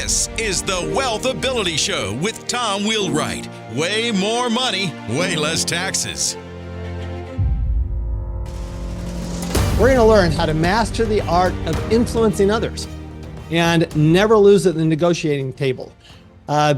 This is the WealthAbility Show with Tom Wheelwright. Way more money, way less taxes. We're going to learn how to master the art of influencing others and never lose at the negotiating table. I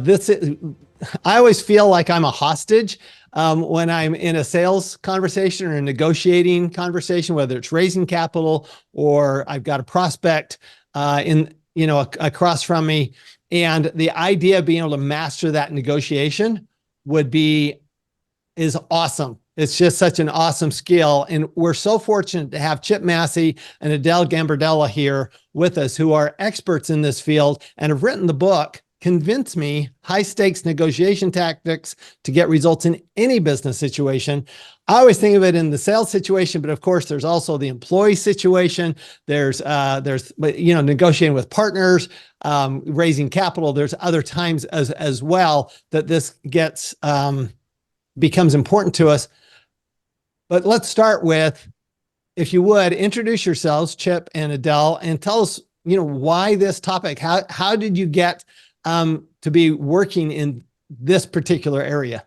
always feel like I'm a hostage when I'm in a sales conversation or a negotiating conversation, whether it's raising capital or I've got a prospect across from me. And the idea of being able to master that negotiation is awesome. It's just such an awesome skill. And we're so fortunate to have Chip Massey and Adele Gambardella here with us, who are experts in this field and have written the book, Convince Me, High Stakes Negotiation Tactics to Get Results in Any Business Situation. I always think of it in the sales situation, but of course there's also the employee situation. There's negotiating with partners, raising capital. There's other times as well that this becomes important to us. But let's start with, if you would, introduce yourselves, Chip and Adele, and tell us, why this topic. How did you get to be working in this particular area?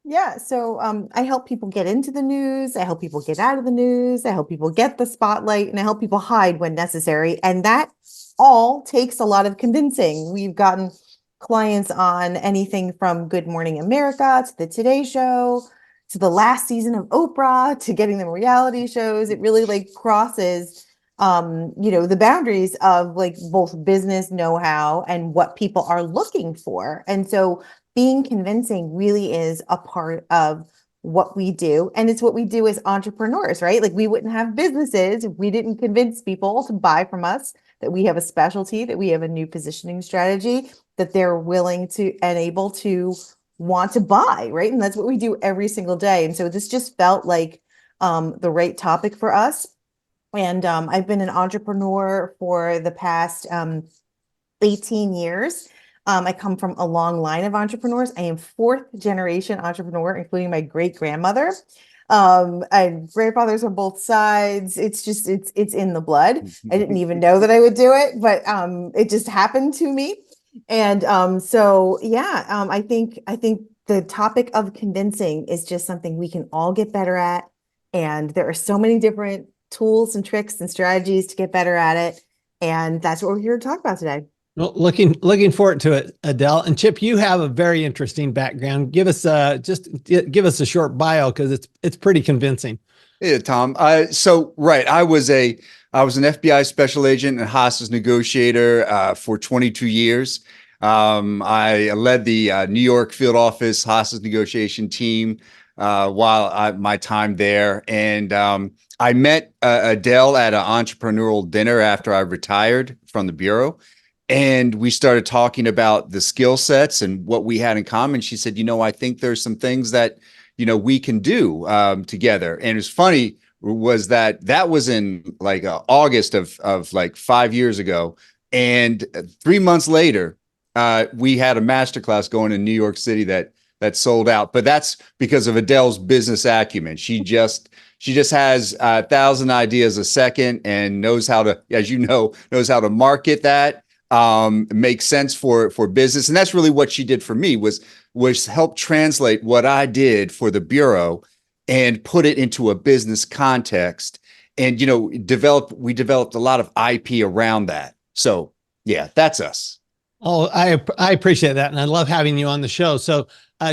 Yeah, so I help people get into the news. I help people get out of the news. I help people get the spotlight, and I help people hide when necessary. And that all takes a lot of convincing. We've gotten clients on anything from Good Morning America to the Today Show to the last season of Oprah to getting them reality shows. It really crosses the boundaries of both business know-how and what people are looking for. And so being convincing really is a part of what we do. And it's what we do as entrepreneurs, right? We wouldn't have businesses if we didn't convince people to buy from us, that we have a specialty, that we have a new positioning strategy, that they're willing to and able to want to buy, right? And that's what we do every single day. And so this just felt like the right topic for us. And I've been an entrepreneur for the past 18 years. I come from a long line of entrepreneurs. I am fourth generation entrepreneur, including my great grandmother. And grandfathers on both sides. It's in the blood. I didn't even know that I would do it, but it just happened to me. And I think the topic of convincing is just something we can all get better at. And there are so many different tools and tricks and strategies to get better at it. And that's what we're here to talk about today. Well, looking forward to it, Adele. And Chip, you have a very interesting background. Give us give us a short bio, because it's pretty convincing. Yeah, Tom. I was an FBI special agent and hostage negotiator for 22 years. I led the New York field office hostage negotiation team while my time there. And I met Adele at an entrepreneurial dinner after I retired from the Bureau. And we started talking about the skill sets and what we had in common. She said, I think there's some things that, we can do together. And it's funny was that was in August of 5 years ago. And 3 months later, we had a masterclass going in New York City that sold out. But that's because of Adele's business acumen. She just has 1,000 ideas a second and knows how to market that. Makes sense for business. And that's really what she did for me was help translate what I did for the Bureau and put it into a business context. And, we developed a lot of IP around that. So yeah, that's us. Oh, I appreciate that. And I love having you on the show. So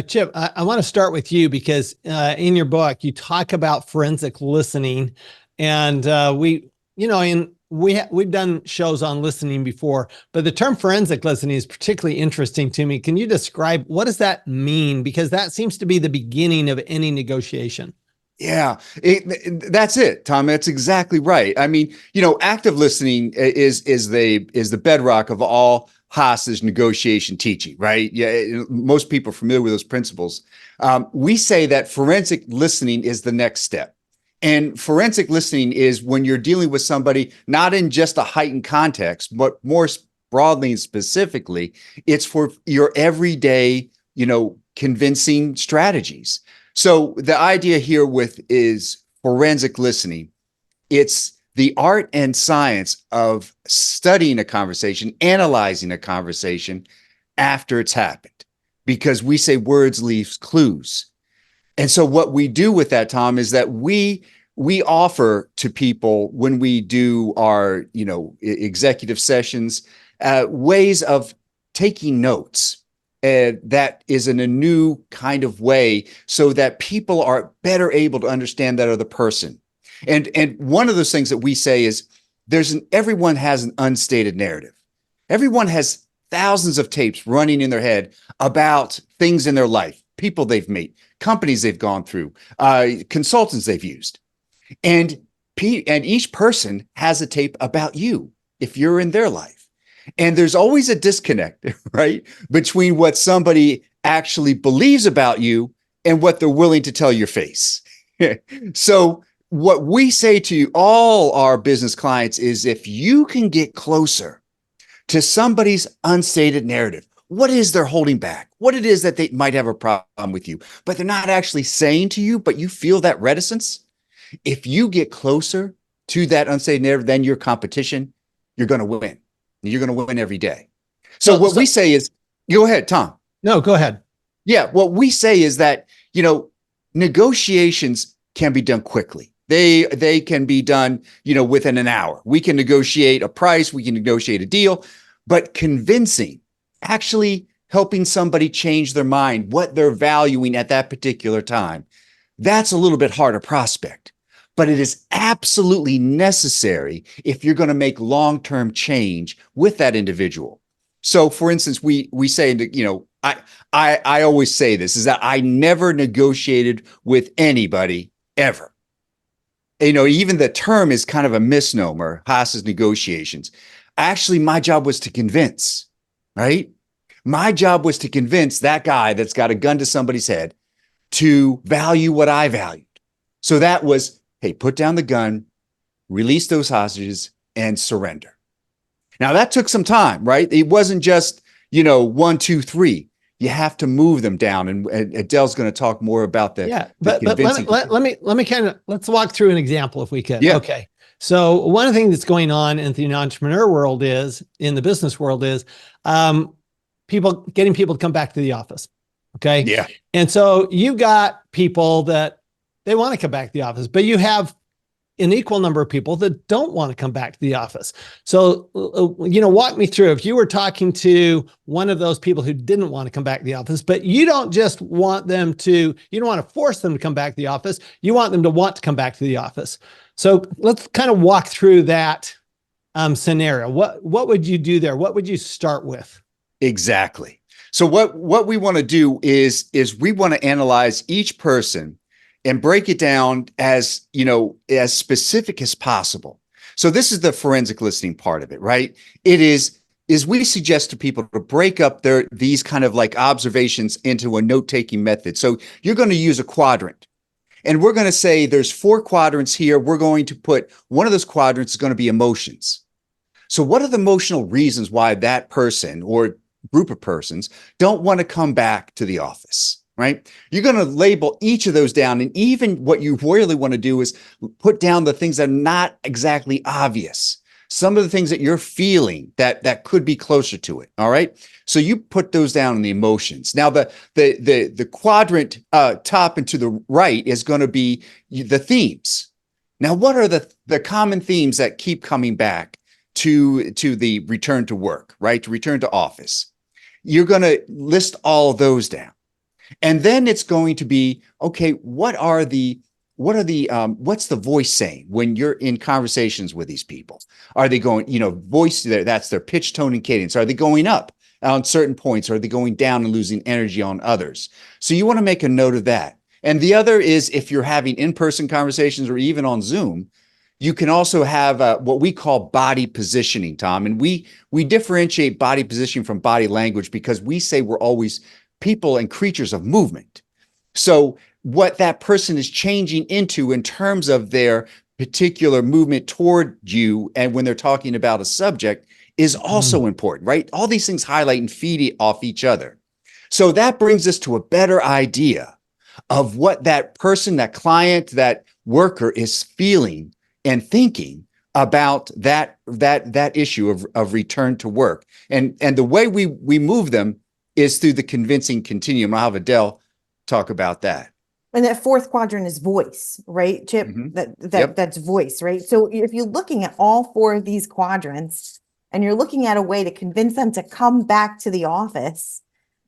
Chip, I want to start with you because in your book, you talk about forensic listening, and we've done shows on listening before, but the term forensic listening is particularly interesting to me. Can you describe what does that mean? Because that seems to be the beginning of any negotiation. Yeah, that's it, Tom. That's exactly right. I mean, active listening is the bedrock of all hostage negotiation teaching, right? Yeah, most people are familiar with those principles. We say that forensic listening is the next step. And forensic listening is when you're dealing with somebody, not in just a heightened context, but more broadly and specifically, it's for your everyday, convincing strategies. So the idea here is forensic listening. It's the art and science of studying a conversation, analyzing a conversation after it's happened, because we say words leave clues. And so what we do with that, Tom, is that we offer to people when we do our, executive sessions, ways of taking notes. That is in a new kind of way so that people are better able to understand that other person. And one of those things that we say is everyone has an unstated narrative. Everyone has thousands of tapes running in their head about things in their life, people they've met, companies they've gone through, consultants they've used. And each person has a tape about you if you're in their life. And there's always a disconnect, right, between what somebody actually believes about you and what they're willing to tell your face. So what we say to all our business clients is, if you can get closer to somebody's unstated narrative, what is they're holding back, what it is that they might have a problem with you, but they're not actually saying to you, but you feel that reticence. If you get closer to that unstated narrative than your competition, you're going to win. You're going to win every day. So what we say is, go ahead, Tom. No, go ahead. Yeah. What we say is that, negotiations can be done quickly. They can be done, within an hour. We can negotiate a price. We can negotiate a deal, but convincing, actually helping somebody change their mind, what they're valuing at that particular time, that's a little bit harder prospect. But it is absolutely necessary if you're going to make long-term change with that individual. So, for instance, we say, I always say this, is that I never negotiated with anybody ever. Even the term is kind of a misnomer, Haas's negotiations. Actually, my job was to convince, right? My job was to convince that guy that's got a gun to somebody's head to value what I valued. So that was, hey, put down the gun, release those hostages, and surrender. Now, that took some time, right? It wasn't just, 1, 2, 3. You have to move them down. And Adele's going to talk more about that. Yeah, but let me let's walk through an example if we could. Yeah. Okay. So one of the things that's going on in the entrepreneur world in the business world is getting people to come back to the office. Okay. Yeah. And so you got people that they want to come back to the office, but you have an equal number of people that don't want to come back to the office. So, walk me through, if you were talking to one of those people who didn't want to come back to the office, but you don't just want them to, you don't want to force them to come back to the office. You want them to want to come back to the office. So let's kind of walk through that scenario. What would you do there? What would you start with? Exactly. So what we want to do is we want to analyze each person and break it down as specific as possible. So this is the forensic listening part of it, right? It is we suggest to people to break up these kind of like observations into a note-taking method. So you're going to use a quadrant, and we're going to say there's 4 quadrants here. We're going to put one of those quadrants is going to be emotions. So what are the emotional reasons why that person or group of persons don't want to come back to the office? Right? You're going to label each of those down. And even what you really want to do is put down the things that are not exactly obvious. Some of the things that you're feeling that could be closer to it. All right. So you put those down in the emotions. Now, the quadrant top and to the right is going to be the themes. Now, what are the common themes that keep coming back to the return to work, right? To return to office? You're going to list all those down. And then it's going to be, okay, what's the voice saying when you're in conversations with these people? Are they going, voice, that's their pitch, tone, and cadence. Are they going up on certain points? Or are they going down and losing energy on others? So you want to make a note of that. And the other is, if you're having in-person conversations or even on Zoom, you can also have what we call body positioning, Tom. And we differentiate body positioning from body language because we say we're always people and creatures of movement. So what that person is changing into in terms of their particular movement toward you, and when they're talking about a subject, is also important, right? All these things highlight and feed off each other. So that brings us to a better idea of what that person, that client, that worker is feeling and thinking about that issue of return to work. And the way we move them is through the convincing continuum. I'll have Adele talk about that. And that fourth quadrant is voice, right, Chip? That's voice, right? So if you're looking at all four of these quadrants and you're looking at a way to convince them to come back to the office,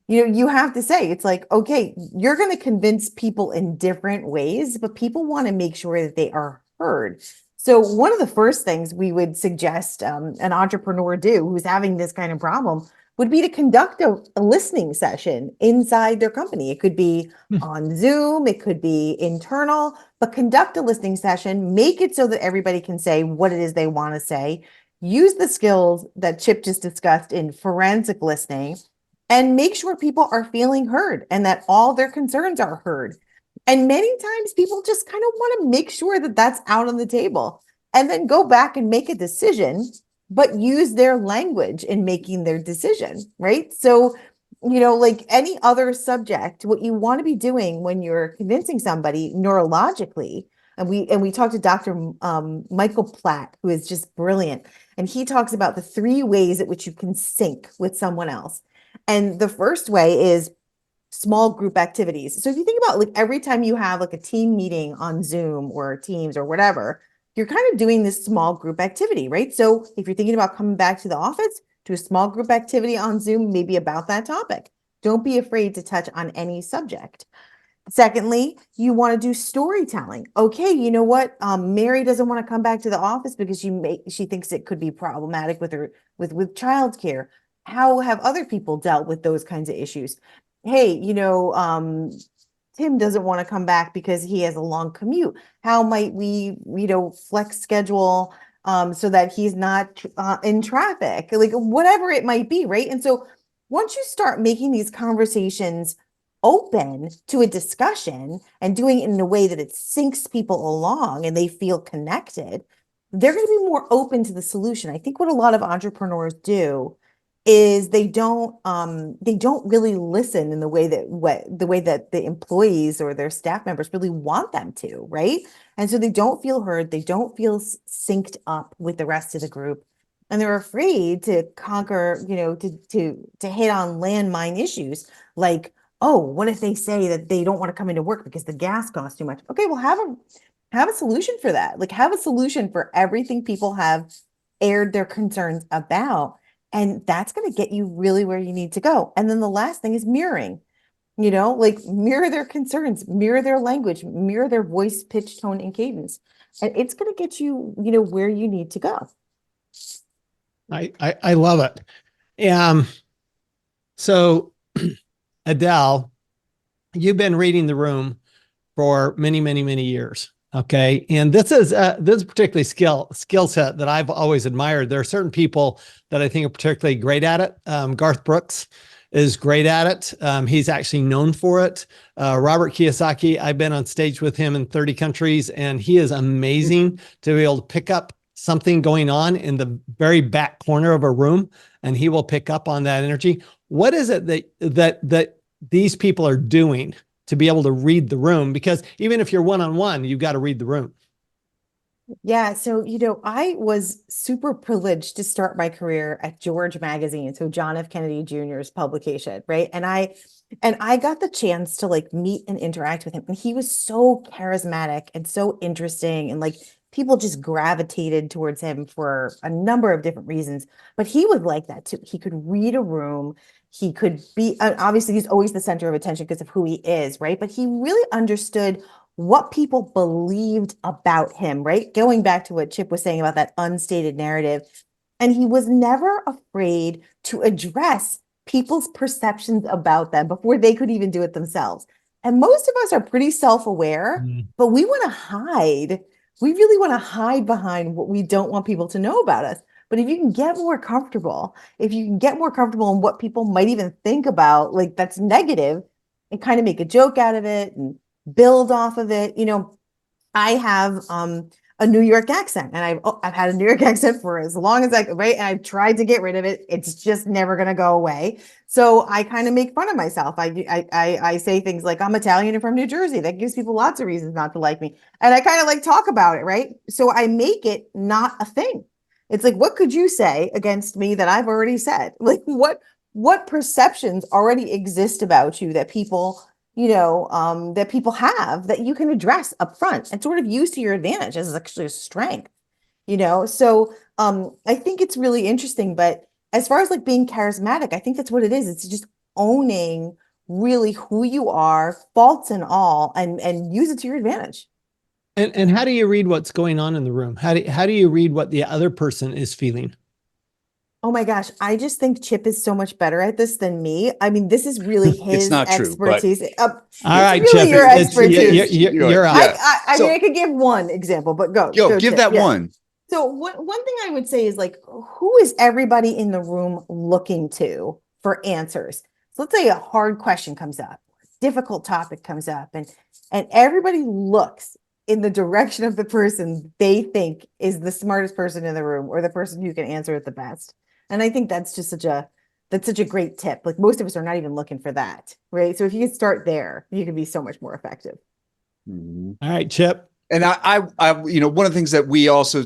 you have to say, it's like, okay, you're going to convince people in different ways, but people want to make sure that they are heard. So one of the first things we would suggest an entrepreneur do who's having this kind of problem would be to conduct a listening session inside their company. It could be on Zoom, it could be internal, but conduct a listening session, make it so that everybody can say what it is they want to say, use the skills that Chip just discussed in forensic listening, and make sure people are feeling heard and that all their concerns are heard. And many times people just kind of want to make sure that that's out on the table and then go back and make a decision, but use their language in making their decision, right? So, like any other subject, what you want to be doing when you're convincing somebody neurologically, and we talked to Dr. Michael Platt, who is just brilliant, and he talks about the 3 ways at which you can sync with someone else. And the first way is small group activities. So if you think about like every time you have like a team meeting on Zoom or Teams or whatever, you're kind of doing this small group activity, right? So if you're thinking about coming back to the office, do a small group activity on Zoom, maybe about that topic. Don't be afraid to touch on any subject. Secondly, you want to do storytelling. Okay, you know what? Mary doesn't want to come back to the office because she thinks it could be problematic with her with childcare. How have other people dealt with those kinds of issues? Hey, Tim doesn't want to come back because he has a long commute. How might we, flex schedule so that he's not in traffic, like whatever it might be, right? And so once you start making these conversations open to a discussion and doing it in a way that it syncs people along and they feel connected, they're going to be more open to the solution. I think what a lot of entrepreneurs do is they don't really listen in the way that the employees or their staff members really want them to, right? And so they don't feel heard, they don't feel synced up with the rest of the group, and they're afraid to conquer, to hit on landmine issues like, oh, what if they say that they don't want to come into work because the gas costs too much? Okay, well, have a solution for that. Like, have a solution for everything people have aired their concerns about. And that's going to get you really where you need to go. And then the last thing is mirroring, like mirror their concerns, mirror their language, mirror their voice, pitch, tone, and cadence. And it's going to get you, where you need to go. I love it. So Adele, you've been reading the room for many, many, many years. Okay. And this is particularly skill set that I've always admired. There are certain people that I think are particularly great at it. Garth Brooks is great at it. He's actually known for it. Robert Kiyosaki, I've been on stage with him in 30 countries, and he is amazing to be able to pick up something going on in the very back corner of a room, and he will pick up on that energy. What is it that these people are doing to be able to read the room? Because even if you're one-on-one, you've got to read the room. Yeah. So, I was super privileged to start my career at George Magazine. So John F. Kennedy Jr.'s publication. Right. And I got the chance to like meet and interact with him. And he was so charismatic and so interesting. And like people just gravitated towards him for a number of different reasons. But he was like that too. He could read a room. He could be, obviously he's always the center of attention because of who he is, right? But he really understood what people believed about him, right? Going back to what Chip was saying about that unstated narrative. And he was never afraid to address people's perceptions about them before they could even do it themselves. And most of us are pretty self-aware, but we want to hide. We really want to hide behind what we don't want people to know about us. But if you can get more comfortable, in what people might even think about, like that's negative, and kind of make a joke out of it and build off of it. I have a New York accent, and I've had a New York accent for as long as I could, right? And I've tried to get rid of it. It's just never going to go away. So I kind of make fun of myself. I say things like, I'm Italian and from New Jersey. That gives people lots of reasons not to like me. And I kind of like talk about it, right? So I make it not a thing. It's like, what could you say against me that I've already said? Like, what perceptions already exist about you that people that people have that you can address up front and sort of use to your advantage as actually a strength, So I think it's really interesting. But as far as like being charismatic, I think that's what it is. It's just owning really who you are, faults and all, and use it to your advantage. And how do you read what's going on in the room? How do you read what the other person is feeling? Oh my gosh, I just think Chip is so much better at this than me. I mean, this is really his not true, but- expertise. All right, really Chip, your expertise. you're out. Yeah. I So- mean, I could give one example, but go Give Chip. that Yeah. one. So one thing I would say is like, who is everybody in the room looking to for answers? So let's say a hard question comes up, difficult topic comes up, and everybody looks in the direction of the person they think is the smartest person in the room or the person who can answer it the best. And I think that's just such a great tip. Like most of us are not even looking for that, right? So if you could start there, you can be so much more effective. Mm-hmm. All right, Chip. And I, one of the things that we also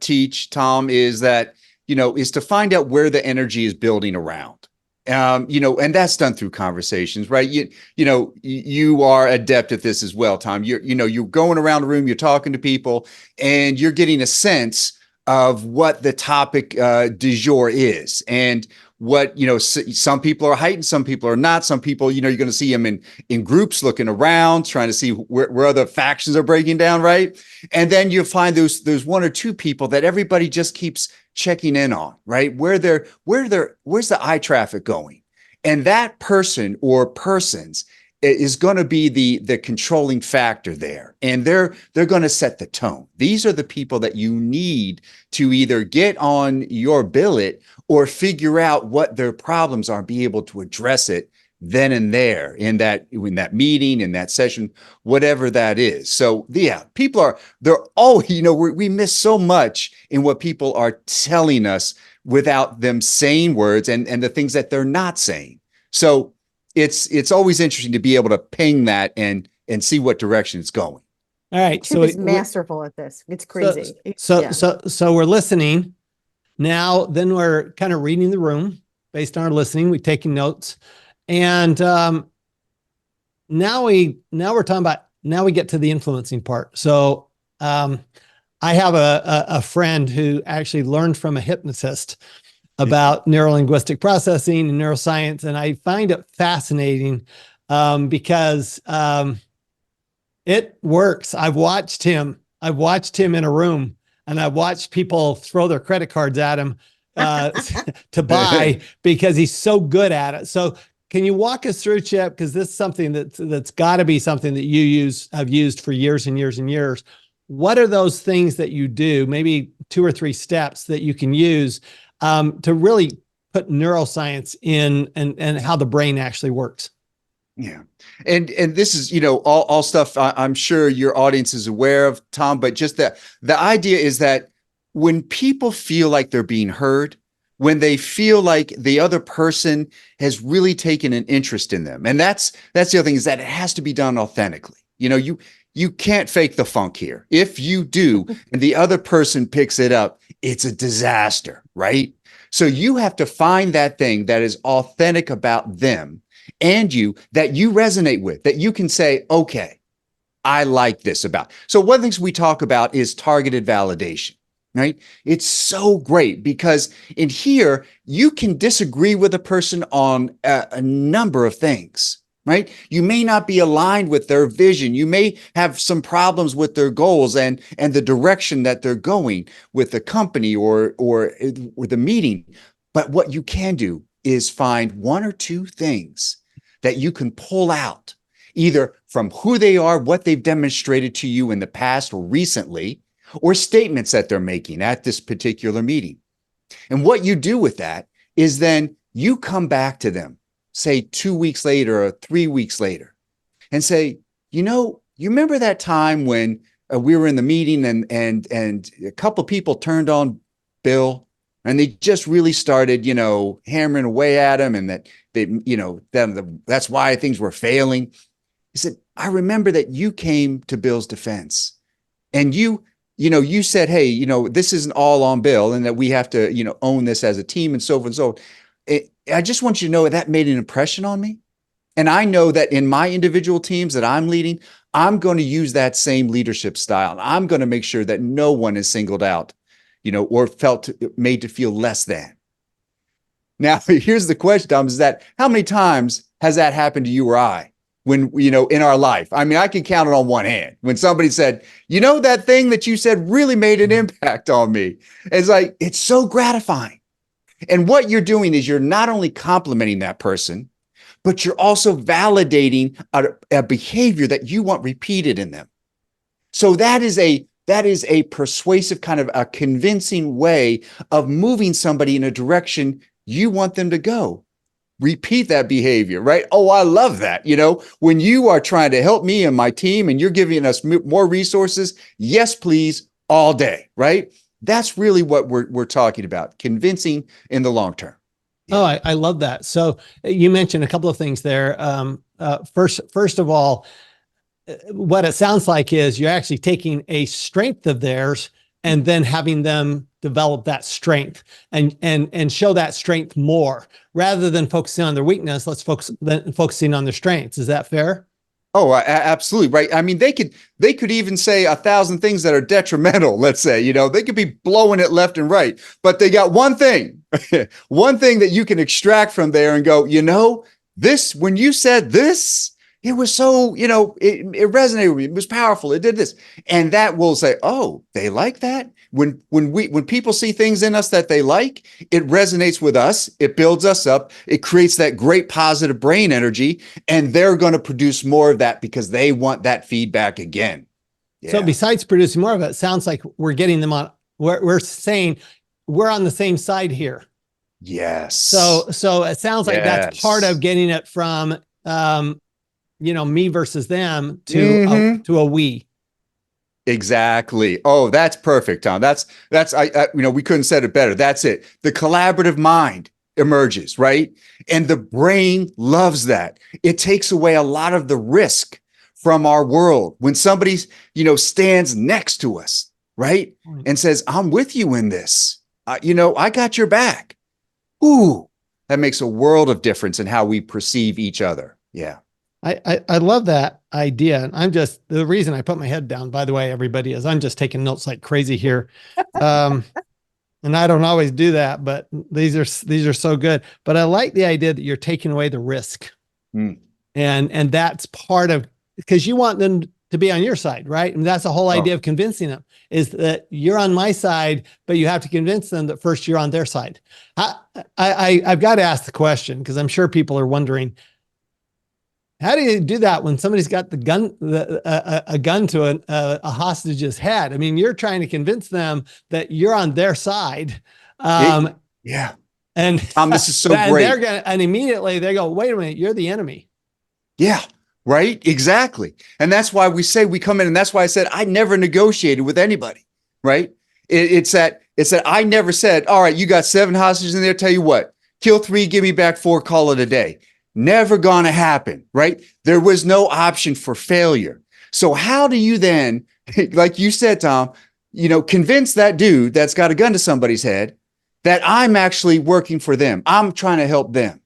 teach, Tom, is that, is to find out where the energy is building around. And that's done through conversations, right? You are adept at this as well, Tom. You're going around the room, you're talking to people, and you're getting a sense of what the topic du jour is, and what some people are heightened, some people are not. Some people, you're going to see them in groups looking around, trying to see where other factions are breaking down, right? And then you find those one or two people that everybody just keeps checking in on, right? Where's the eye traffic going? And that person or persons is going to be the controlling factor there. And they're going to set the tone. These are the people that you need to either get on your billet or figure out what their problems are, be able to address it then and there in that meeting, in that session, whatever that is. So yeah, they're all, we miss so much in what people are telling us without them saying words and the things that they're not saying. So it's always interesting to be able to ping that and see what direction it's going. All right. Chip is masterful at this. It's crazy. So we're listening now. Then we're kind of reading the room based on our listening. We're taking notes, and now we're talking about. Now we get to the influencing part. So I have a friend who actually learned from a hypnotist about neurolinguistic processing and neuroscience. And I find it fascinating because it works. I've watched him in a room, and I've watched people throw their credit cards at him to buy because he's so good at it. So can you walk us through, Chip? Because this is something that's got to be something that have used for years and years and years. What are those things that you do? Maybe 2 or 3 steps that you can use to really put neuroscience in and how the brain actually works. Yeah. And this is, all stuff I'm sure your audience is aware of, Tom, but just the idea is that when people feel like they're being heard, when they feel like the other person has really taken an interest in them, and that's the other thing, is that it has to be done authentically. You can't fake the funk here. If you do, and the other person picks it up, it's a disaster, right? So you have to find that thing that is authentic about them and you, that you resonate with, that you can say, okay, I like this about. So one of the things we talk about is targeted validation, right? It's so great because in here, you can disagree with a person on a number of things. Right? You may not be aligned with their vision. You may have some problems with their goals and the direction that they're going with the company or the meeting. But what you can do is find 1 or 2 things that you can pull out, either from who they are, what they've demonstrated to you in the past or recently, or statements that they're making at this particular meeting. And what you do with that is then you come back to them, say 2 weeks later or 3 weeks later, and say, you remember that time when we were in the meeting and a couple of people turned on Bill and they just really started, hammering away at him and that that's why things were failing. He said, I remember that you came to Bill's defense and you said, hey, this isn't all on Bill and that we have to, own this as a team and so forth and so on. I just want you to know that made an impression on me. And I know that in my individual teams that I'm leading, I'm going to use that same leadership style. I'm going to make sure that no one is singled out, or made to feel less than. Now, here's the question, Tom, is that how many times has that happened to you or I when, in our life? I mean, I can count it on one hand when somebody said, that thing that you said really made an impact on me. It's like, it's so gratifying. And what you're doing is you're not only complimenting that person, but you're also validating a behavior that you want repeated in them. So that is a persuasive kind of a convincing way of moving somebody in a direction you want them to go. Repeat that behavior, right? Oh, I love that. When you are trying to help me and my team and you're giving us more resources, yes, please, all day, right? That's really what we're talking about, convincing in the long term. Oh, I love that. So you mentioned a couple of things there. First of all, what it sounds like is you're actually taking a strength of theirs and then having them develop that strength and show that strength more rather than focusing on their weakness. Let's focusing on their strengths. Is that fair? Oh, absolutely. Right. I mean, they could even say 1,000 things that are detrimental. Let's say, they could be blowing it left and right, but they got one thing, one thing that you can extract from there and go, this, when you said this, it was so, it resonated with me. It was powerful. It did this. And that will say, oh, they like that. When people see things in us that they like, it resonates with us. It builds us up. It creates that great positive brain energy. And they're going to produce more of that because they want that feedback again. Yeah. So besides producing more of it, sounds like we're getting them on, we're saying we're on the same side here. Yes. So it sounds like that's part of getting it from, me versus them to a we. Exactly. Oh, that's perfect, Tom. That's we couldn't have said it better. That's it. The collaborative mind emerges, right? And the brain loves that. It takes away a lot of the risk from our world when somebody, stands next to us, right? And says, I'm with you in this. I got your back. Ooh, that makes a world of difference in how we perceive each other. Yeah. I love that idea. And the reason I put my head down, by the way, everybody, is I'm just taking notes like crazy here. And I don't always do that, but these are so good. But I like the idea that you're taking away the risk. And that's part of, because you want them to be on your side, right? And that's the whole idea of convincing them, is that you're on my side, but you have to convince them that first you're on their side. I've got to ask the question, because I'm sure people are wondering, how do you do that when somebody's got the gun, a gun to a hostage's head? I mean, you're trying to convince them that you're on their side. Yeah. And this is so great. And immediately they go, wait a minute, you're the enemy. Yeah. Right. Exactly. And that's why we come in. And that's why I said, I never negotiated with anybody. Right. It's that I never said, all right, you got 7 hostages in there. Tell you what, kill 3, give me back 4, call it a day. Never gonna happen, right? There was no option for failure. So how do you then, like you said, Tom, convince that dude that's got a gun to somebody's head that I'm actually working for them. I'm trying to help them.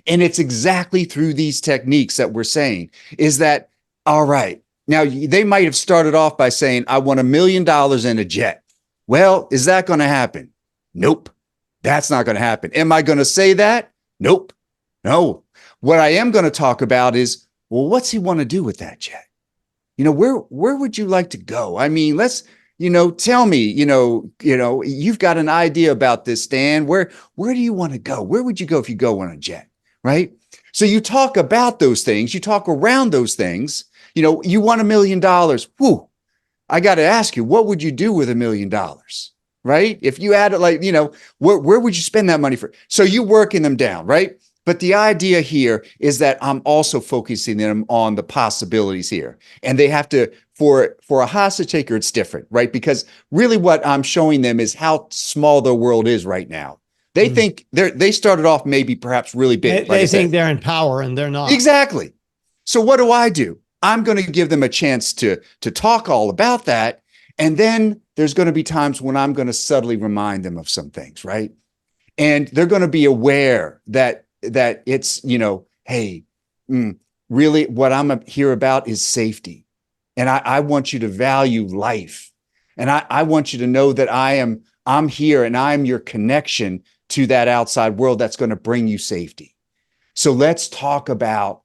And it's exactly through these techniques that we're saying is that, all right, now they might have started off by saying, I want $1 million in a jet. Well, is that going to happen? Nope. That's not going to happen. Am I going to say that? Nope. No. What I am going to talk about is, well, what's he want to do with that jet? Where would you like to go? I mean, let's, tell me, you've got an idea about this, Stan. Where do you want to go? Where would you go if you go on a jet? Right? So you talk about those things, you talk around those things, you want $1 million. Whew. I got to ask you, what would you do with $1 million? Right? If you had it where would you spend that money for? So you working them down, right? But the idea here is that I'm also focusing them on the possibilities here. And they have to for a hostage taker, it's different, right? Because really what I'm showing them is how small their world is right now. They think they started off maybe perhaps really big. They think they're in power and they're not. Exactly. So what do? I'm going to give them a chance to talk all about that. And then there's going to be times when I'm going to subtly remind them of some things, right? And they're going to be aware that it's, hey, really what I'm here about is safety. And I want you to value life. And I want you to know that I'm here and I'm your connection to that outside world that's going to bring you safety. So let's talk about,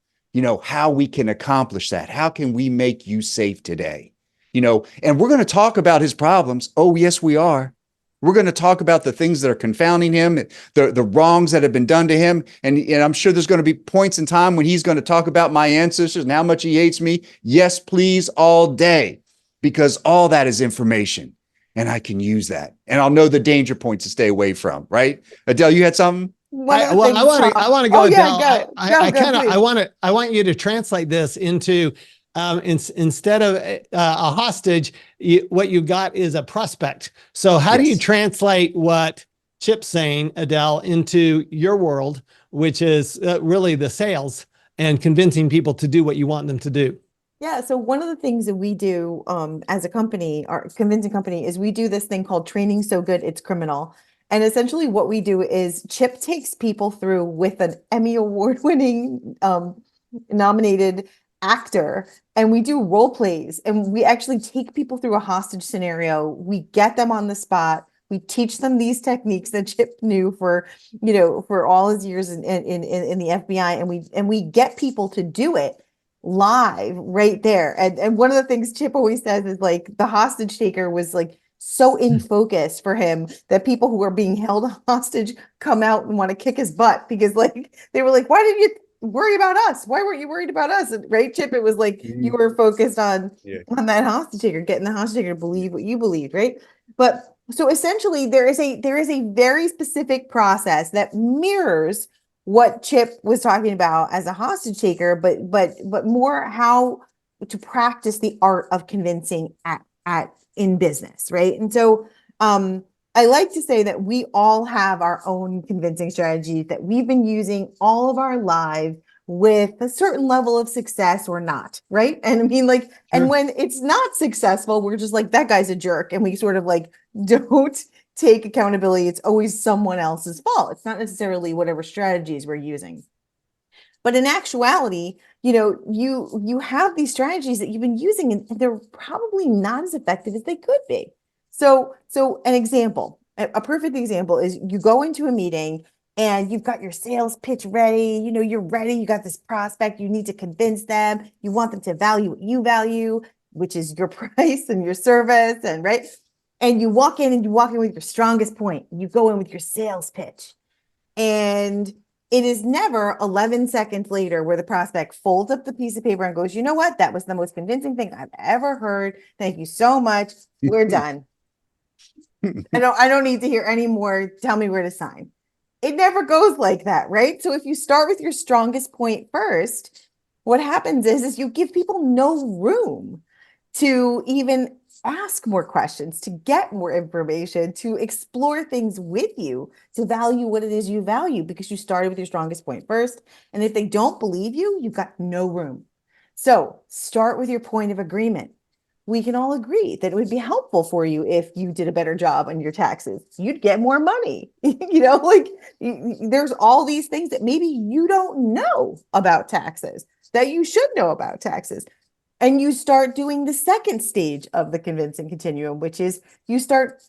how we can accomplish that. How can we make you safe today? And we're going to talk about his problems. Oh, yes, we are. We're going to talk about the things that are confounding him, the wrongs that have been done to him. And I'm sure there's going to be points in time when he's going to talk about my ancestors and how much he hates me. Yes, please, all day, because all that is information and I can use that. And I'll know the danger points to stay away from, right? Adele, you had something? I want to go, Adele. I want you to translate this into, instead of a hostage, what you got is a prospect. So how do you translate what Chip's saying, Adele, into your world, which is really the sales and convincing people to do what you want them to do? Yeah. So one of the things that we do as a company, our convincing company, is we do this thing called training so good it's criminal. And essentially what we do is Chip takes people through with an Emmy Award-winning nominated actor, and we do role plays, and we actually take people through a hostage scenario. We get them on the spot. We teach them these techniques that Chip knew for all his years in the FBI, and we get people to do it live right there. And one of the things Chip always says is like the hostage taker was like so in focus for him that people who are being held hostage come out and want to kick his butt because like they were like, why did you worry about us? Why weren't you worried about us? And, right, Chip? It was like you were focused on that hostage taker, getting the hostage taker to believe what you believed, right? But so essentially there is a very specific process that mirrors what Chip was talking about as a hostage taker, but more how to practice the art of convincing in business, right? And so I like to say that we all have our own convincing strategies that we've been using all of our lives with a certain level of success or not, right? And I mean, like, and when it's not successful, we're just like, that guy's a jerk. And we sort of like, don't take accountability. It's always someone else's fault. It's not necessarily whatever strategies we're using. But in actuality, you have these strategies that you've been using and they're probably not as effective as they could be. So an example, a perfect example is you go into a meeting and you've got your sales pitch ready, you're ready, you got this prospect, you need to convince them, you want them to value what you value, which is your price and your service, and right? And you walk in with your strongest point. You go in with your sales pitch. And it is never 11 seconds later where the prospect folds up the piece of paper and goes, you know what? That was the most convincing thing I've ever heard. Thank you so much. We're done. I don't need to hear any more. Tell me where to sign. It never goes like that, right? So if you start with your strongest point first, what happens is you give people no room to even ask more questions, to get more information, to explore things with you, to value what it is you value, because you started with your strongest point first. And if they don't believe you, you've got no room. So start with your point of agreement. We can all agree that it would be helpful for you if you did a better job on your taxes. You'd get more money. There's all these things that maybe you don't know about taxes that you should know about taxes. And you start doing the second stage of the convincing continuum, which is you start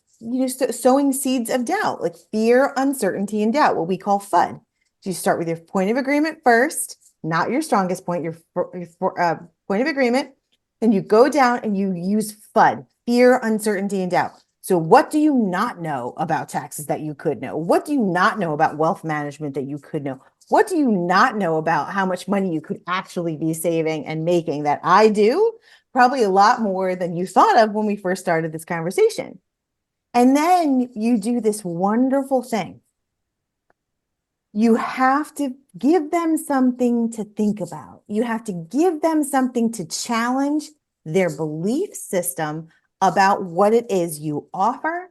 sowing seeds of doubt, like fear, uncertainty, and doubt, what we call FUD. So you start with your point of agreement first, not your strongest point, your point of agreement. Then you go down and you use FUD, fear, uncertainty, and doubt. So what do you not know about taxes that you could know? What do you not know about wealth management that you could know? What do you not know about how much money you could actually be saving and making that I do? Probably a lot more than you thought of when we first started this conversation. And then you do this wonderful thing. You have to give them something to think about. You have to give them something to challenge their belief system about what it is you offer,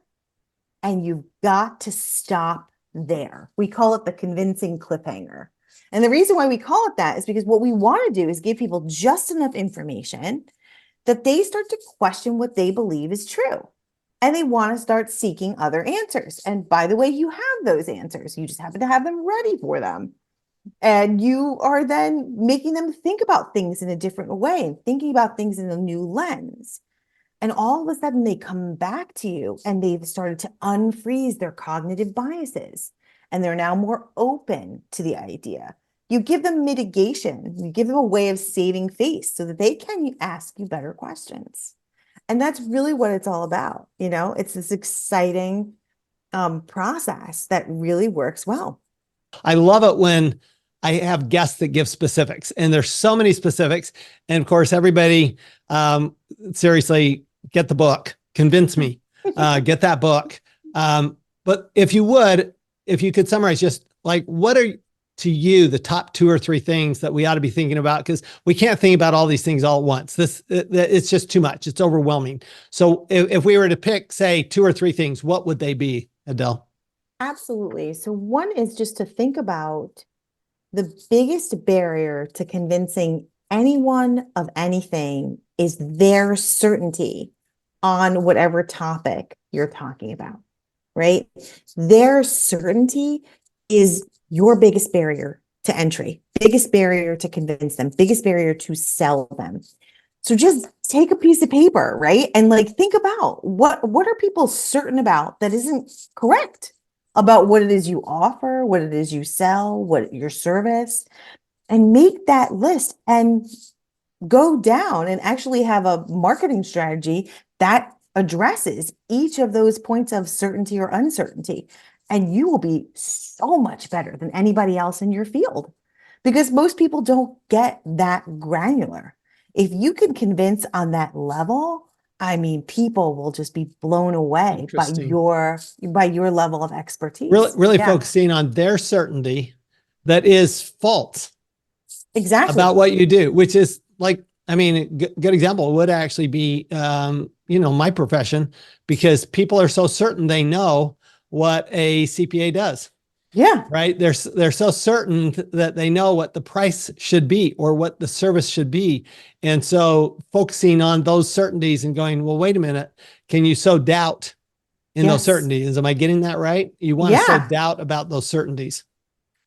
and you've got to stop there. We call it the convincing cliffhanger. And the reason why we call it that is because what we want to do is give people just enough information that they start to question what they believe is true. And they want to start seeking other answers. And by the way, you have those answers. You just happen to have them ready for them. And you are then making them think about things in a different way and thinking about things in a new lens. And all of a sudden they come back to you and they've started to unfreeze their cognitive biases. And they're now more open to the idea. You give them mitigation. You give them a way of saving face so that they can ask you better questions. And that's really what it's all about. It's this exciting process that really works well. I love it when I have guests that give specifics, and there's so many specifics. And of course, everybody, seriously, get the book, convince me, get that book. But if you could summarize just like, what are to you the top 2 or 3 things that we ought to be thinking about? Because we can't think about all these things all at once. It's just too much. It's overwhelming. So if we were to pick, say, 2 or 3 things, what would they be, Adele? Absolutely. So one is just to think about the biggest barrier to convincing anyone of anything is their certainty on whatever topic you're talking about, right? Their certainty is your biggest barrier to entry, biggest barrier to convince them, biggest barrier to sell them. So just take a piece of paper, right? And think about what are people certain about that isn't correct about what it is you offer, what it is you sell, what your service, and make that list and go down and actually have a marketing strategy that addresses each of those points of certainty or uncertainty. And you will be so much better than anybody else in your field, because most people don't get that granular. If you can convince on that level, I mean, people will just be blown away by your level of expertise. Really focusing on their certainty that is false. Exactly. About what you do, which is a good example would actually be, my profession, because people are so certain they know what a CPA does. Yeah. Right. They're so certain that they know what the price should be or what the service should be. And so focusing on those certainties and going, well, wait a minute, can you sow doubt in those certainties? Am I getting that right? You want to sow doubt about those certainties.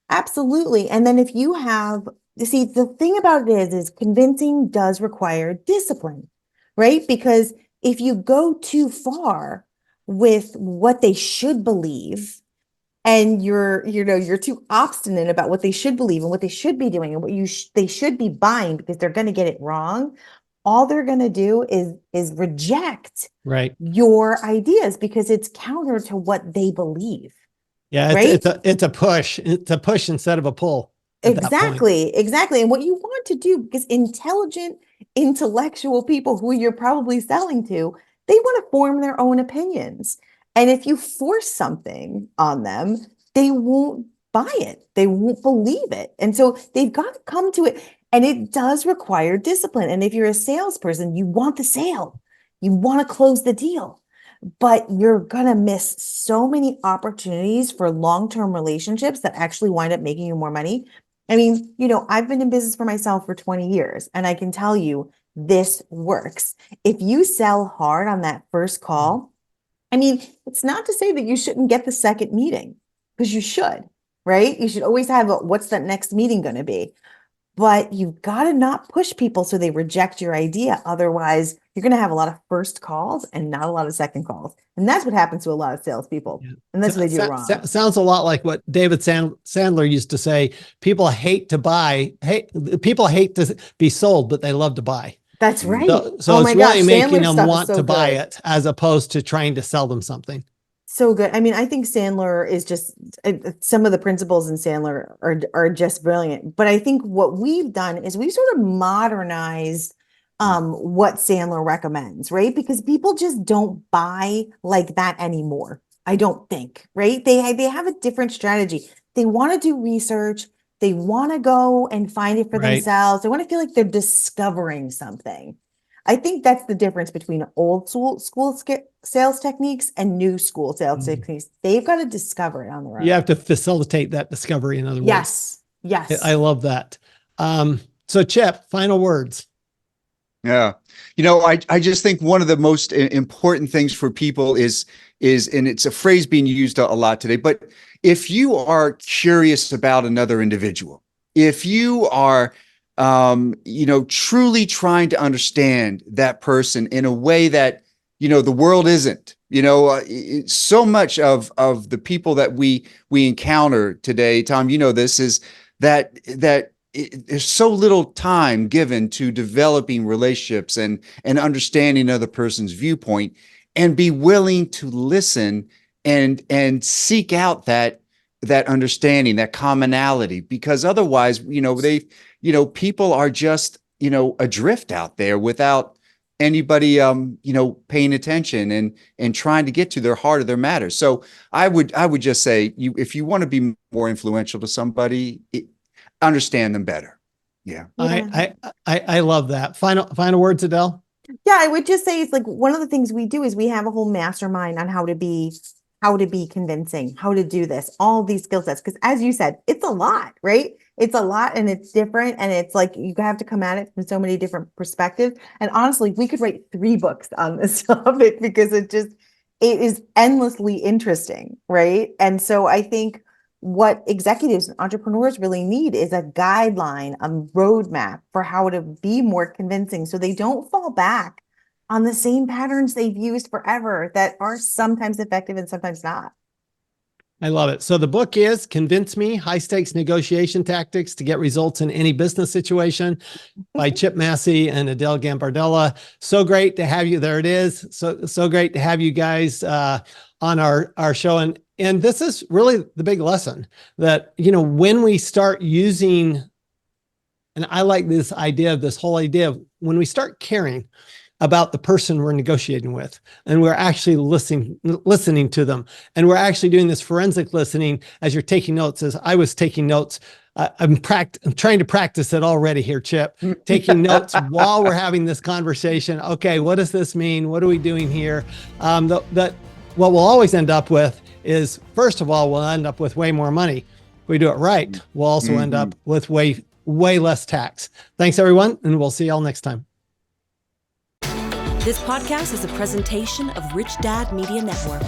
Absolutely. And then if you have, the thing about it is convincing does require discipline, right? Because if you go too far with what they should believe, and you're too obstinate about what they should believe and what they should be doing and what they should be buying because they're going to get it wrong, all they're going to do is reject your ideas because it's counter to what they believe. Yeah, it's a push. It's a push instead of a pull. Exactly. And what you want to do, because intelligent, intellectual people who you're probably selling to, they want to form their own opinions. And if you force something on them, they won't buy it. They won't believe it. And so they've got to come to it. And it does require discipline. And if you're a salesperson, you want the sale. You want to close the deal. But you're going to miss so many opportunities for long-term relationships that actually wind up making you more money. I mean, I've been in business for myself for 20 years, and I can tell you this works. If you sell hard on that first call, I mean, it's not to say that you shouldn't get the second meeting, because you should, right? You should always have what's that next meeting going to be? But you've got to not push people so they reject your idea. Otherwise, you're going to have a lot of first calls and not a lot of second calls. And that's what happens to a lot of salespeople. Yeah. And that's what they do wrong. Sounds a lot like what David Sandler used to say. People hate to be sold, but they love to buy. That's right. So it's really making them want to buy it as opposed to trying to sell them something. So good. I mean, I think Sandler is just, some of the principles in Sandler are just brilliant. But I think what we've done is we've sort of modernized what Sandler recommends, right? Because people just don't buy like that anymore. I don't think, right? They have a different strategy. They want to do research. They want to go and find it for themselves. They want to feel like they're discovering something. I think that's the difference between old school sales techniques and new school sales techniques. They've got to discover it on their own. You have to facilitate that discovery, in other words. Yes. Yes. I love that. So Chip, final words. Yeah. I just think one of the most important things for people is, and it's a phrase being used a lot today, but if you are curious about another individual, if you are, truly trying to understand that person in a way that, the world isn't, so much of the people that we encounter today, Tom, this is that there's so little time given to developing relationships and understanding another person's viewpoint, and be willing to listen and seek out that understanding, that commonality, because otherwise, people are just, adrift out there without anybody, paying attention and trying to get to their heart of their matter. So I would just say, if you want to be more influential to somebody, understand them better. Yeah. I love that. Final words, Adele? Yeah, I would just say it's like one of the things we do is we have a whole mastermind on how to be convincing, how to do this, all these skill sets. Because as you said, it's a lot, right? It's a lot and it's different. And it's like you have to come at it from so many different perspectives. And honestly, we could write 3 books on this topic because it is endlessly interesting, right? And so I think what executives and entrepreneurs really need is a guideline, a roadmap for how to be more convincing so they don't fall back on the same patterns they've used forever that are sometimes effective and sometimes not. I love it. So the book is Convince Me, High Stakes Negotiation Tactics to Get Results in Any Business Situation by Chip Massey and Adele Gambardella. So great to have you. There it is. So great to have you guys on our show. And this is really the big lesson that, when we start using, and I like this whole idea of when we start caring about the person we're negotiating with, and we're actually listening to them, and we're actually doing this forensic listening as you're taking notes, as I was taking notes. I'm trying to practice it already here, Chip, taking notes while we're having this conversation. Okay, what does this mean? What are we doing here? What we'll always end up with is, first of all, we'll end up with way more money. If we do it right, we'll also end up with way less tax. Thanks, everyone, and we'll see y'all next time. This podcast is a presentation of Rich Dad Media Network.